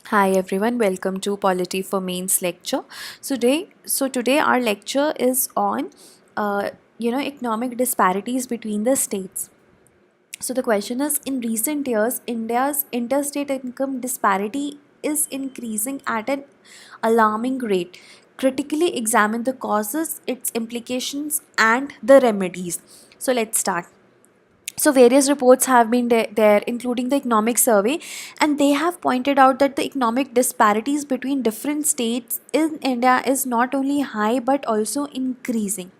Hi everyone, welcome to Polity for Mains lecture. Today our lecture is on, economic disparities between the states. So the question is, in recent years, India's interstate income disparity is increasing at an alarming rate. Critically examine the causes, its implications, and the remedies. So let's start. So various reports have been there, including the economic survey, and they have pointed out that the economic disparities between different states in India is not only high but also increasing.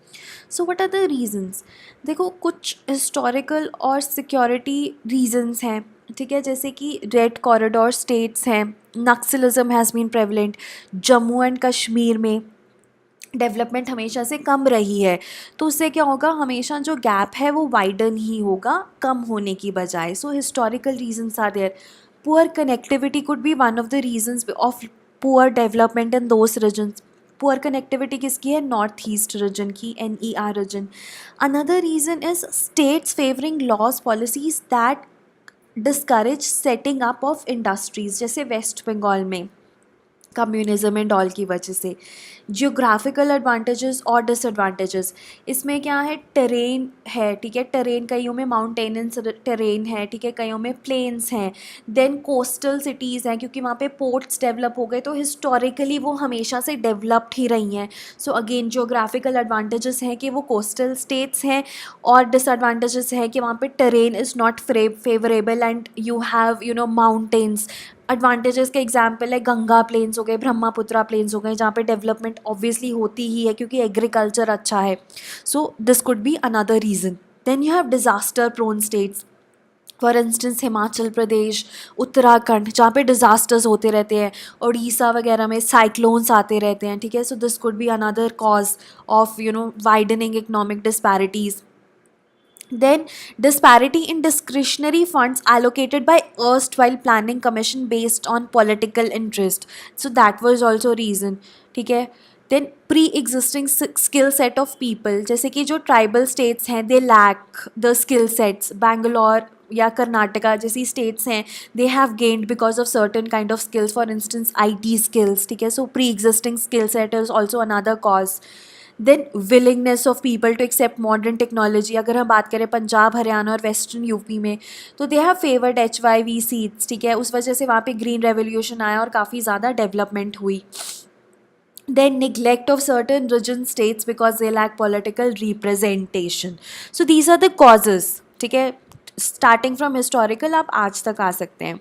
So what are the reasons? देखो, कुछ historical और security reasons हैं, ठीक है, जैसे कि red corridor states हैं, naxalism has been prevalent, Jammu and Kashmir में डेवलपमेंट हमेशा से कम रही है, तो उससे क्या होगा, हमेशा जो गैप है वो वाइडन ही होगा कम होने की बजाय. So historical reasons are there. Poor connectivity could be one of the reasons of poor development in those regions. Poor connectivity किसकी है? नॉर्थ ईस्ट रीजन की, NER region. Another reason is states favouring laws policies that discourage setting up of industries, जैसे वेस्ट बंगाल में communism and all की वजह से. Geographical advantages और disadvantages, इसमें क्या है, टेरेन है, ठीक है, टेरेन कईयों में माउंटेनस टेरेन है, ठीक है, कईयों में प्लेन्स हैं. देन कोस्टल सिटीज़ हैं, क्योंकि वहाँ पे पोर्ट्स डेवलप हो गए, तो हिस्टोरिकली वो हमेशा से डेवलप्ड ही रही हैं. सो अगेन जियोग्राफिकल एडवांटेजेस हैं कि वो कोस्टल स्टेट्स हैं, और डिसएडवांटेजेस है कि वहाँ पे terrain is not favourable and you have mountains. Advantages के एग्जाम्पल है गंगा प्लेन्स हो गए, ब्रह्मपुत्रा प्लेन्स हो गए, जहाँ पे डेवलपमेंट ऑब्वियसली होती ही है क्योंकि एग्रीकल्चर अच्छा है. So this could be another reason. Then you have disaster prone states, for instance Himachal Pradesh, Uttarakhand, जहाँ पे डिज़ास्टर्स होते रहते हैं, उड़ीसा वगैरह में साइक्लोन्स आते रहते हैं, ठीक है. So this could be another cause of widening economic disparities. Then disparity in discretionary funds allocated by erstwhile planning commission based on political interest. So that was also reason. ठीक है. Then pre-existing skill set of people, जैसे कि जो tribal states हैं, they lack the skill sets. Bangalore या कर्नाटका जैसी states हैं, they have gained because of certain kind of skills, for instance IT skills, ठीक है. So pre-existing skill set is also another cause. Then willingness of people to accept modern technology, अगर हम बात करें पंजाब, हरियाणा और वेस्टर्न यूपी में, तो they have favoured HYV seats, ठीक है. उस वजह से वहाँ पे ग्रीन रेवोल्यूशन आया और काफ़ी ज़्यादा डेवलपमेंट हुई. Then neglect of certain region states because they lack political representation. So these are the causes, ठीक है. स्टार्टिंग फ्रॉम हिस्टोरिकल आप आज तक आ सकते हैं.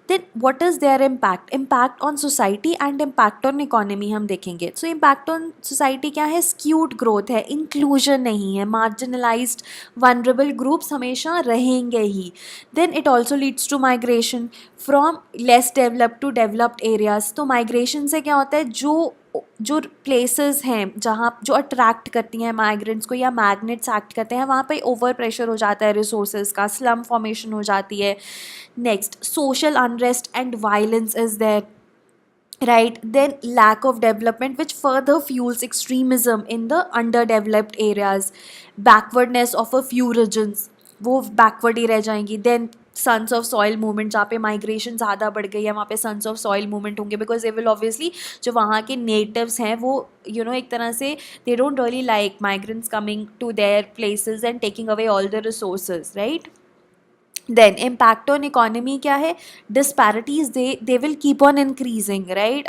Then what is their impact? Impact on society and impact on economy हम देखेंगे. सो इम्पैक्ट ऑन सोसाइटी क्या है? स्क्यूड ग्रोथ है, इंक्लूजन नहीं है, मार्जिनलाइज्ड वनरेबल ग्रुप्स हमेशा रहेंगे ही. Then it also leads to migration from less developed to developed areas. तो माइग्रेशन से क्या होता है, जो प्लेसेस हैं जहाँ जो अट्रैक्ट करती हैं माइग्रेंट्स को या मैग्नेट्स एक्ट करते हैं, वहाँ पे ओवर प्रेशर हो जाता है रिसोर्सेज का, स्लम फॉर्मेशन हो जाती है. Next, social unrest and violence is there, right. Then lack of development which further fuels extremism in the underdeveloped areas. Backwardness of a few regions, वो backward ही रह जाएंगी. Then sons of soil movement, जहाँ पे migration ज़्यादा बढ़ गई है वहाँ पे सन्स ऑफ सॉइल मूवमेंट होंगे, बिकॉज दे विल ऑब्वियसली, जो वहाँ के नेटिव्स हैं वो एक तरह से they don't really like migrants coming to their places and taking away all the resources, right. Then impact on economy क्या है? Disparities they will keep on increasing, right.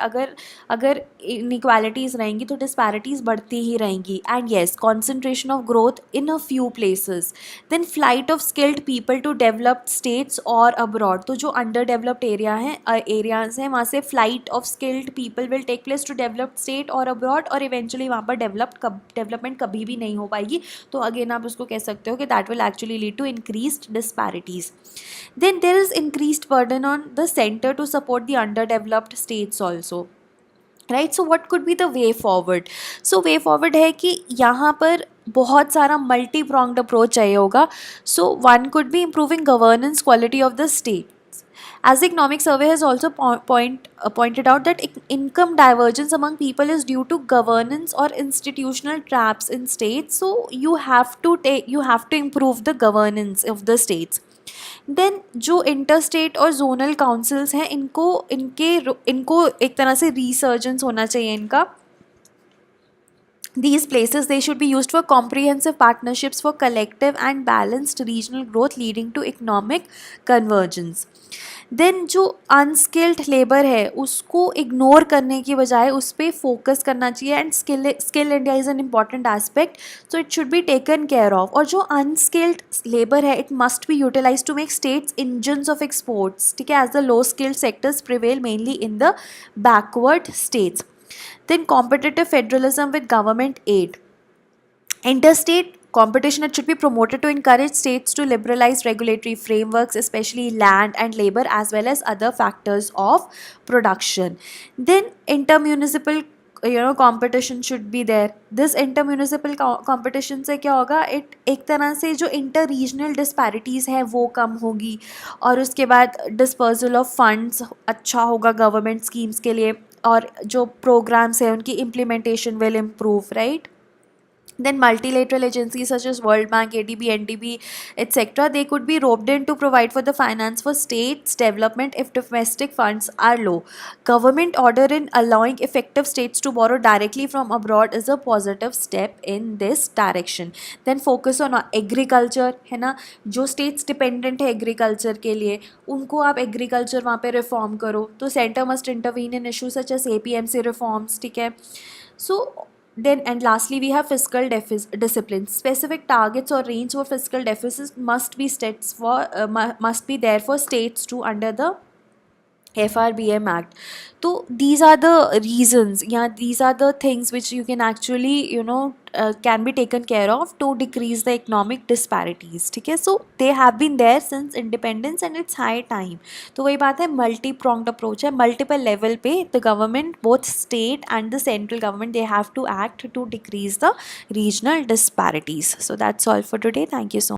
अगर इनइक्वालिटीज़ रहेंगी तो डिस्पैरिटीज़ बढ़ती ही रहेंगी. And yes, concentration of growth in a few places. Then flight of skilled people to developed states और abroad. तो जो अंडर डेवलप्ड एरियाज़ हैं वहाँ से flight of skilled people will take place to developed state और abroad, और eventually वहाँ पर डेवलपमेंट कभी भी नहीं हो पाएगी. तो अगेन आप उसको कह सकते हो कि that will actually lead to increased disparities. Then there is increased burden on the center to support the underdeveloped states also, right. So what could be the way forward? So way forward है कि यहाँ पर बहुत सारा multi pronged approach चाहिए होगा. So one could be improving governance quality of the state. As the economic survey has also pointed out that income divergence among people is due to governance or institutional traps in states. So you have to improve the governance of the states. Then जो interstate और zonal councils हैं, इनको एक तरह से रीसर्जेंस होना चाहिए इनका. These places, they should be used for comprehensive partnerships for collective and balanced regional growth leading to economic convergence. Then जो अनस्किल्ड लेबर है उसको इग्नोर करने की बजाय उस पर फोकस करना चाहिए. And skill India is an important aspect, so it should be taken care of. और जो अनस्किल्ड लेबर है, it must be utilise to make states engines of exports. ठीक है, as the low skilled sectors prevail mainly in the backward states. Then competitive federalism with government aid. Interstate competition, it should be promoted to encourage states to liberalize regulatory frameworks, especially land and labor, as well as other factors of production. Then intermunicipal competition should be there. This intermunicipal competition से क्या होगा, it एक तरह से जो inter regional disparities है वो कम होगी, और उसके बाद dispersal of funds अच्छा होगा government schemes के लिए, और जो programs है उनकी implementation will improve, right? Then multilateral agencies such as World Bank, ADB, NDB, etc., they could be roped in to provide for the finance for states development if domestic funds are low. Government order in allowing effective states to borrow directly from abroad is a positive step in this direction. Then focus on agriculture, है ना. जो states dependent है agriculture के लिए, उनको आप agriculture वहाँ पे reform करो. तो center must intervene in issues such as APMC reforms. ठीक है. So then, and lastly, we have fiscal discipline. Specific targets or range for fiscal deficits must be must be there for states too under the FRBM Act. So these are the reasons, yeah, these are the things which you can actually, can be taken care of to decrease the economic disparities. ठीक है, so they have been there since independence and it's high time. तो वही बात है, multi-pronged approach है, multiple level पे the government, both state and the central government, they have to act to decrease the regional disparities. So that's all for today. Thank you so much.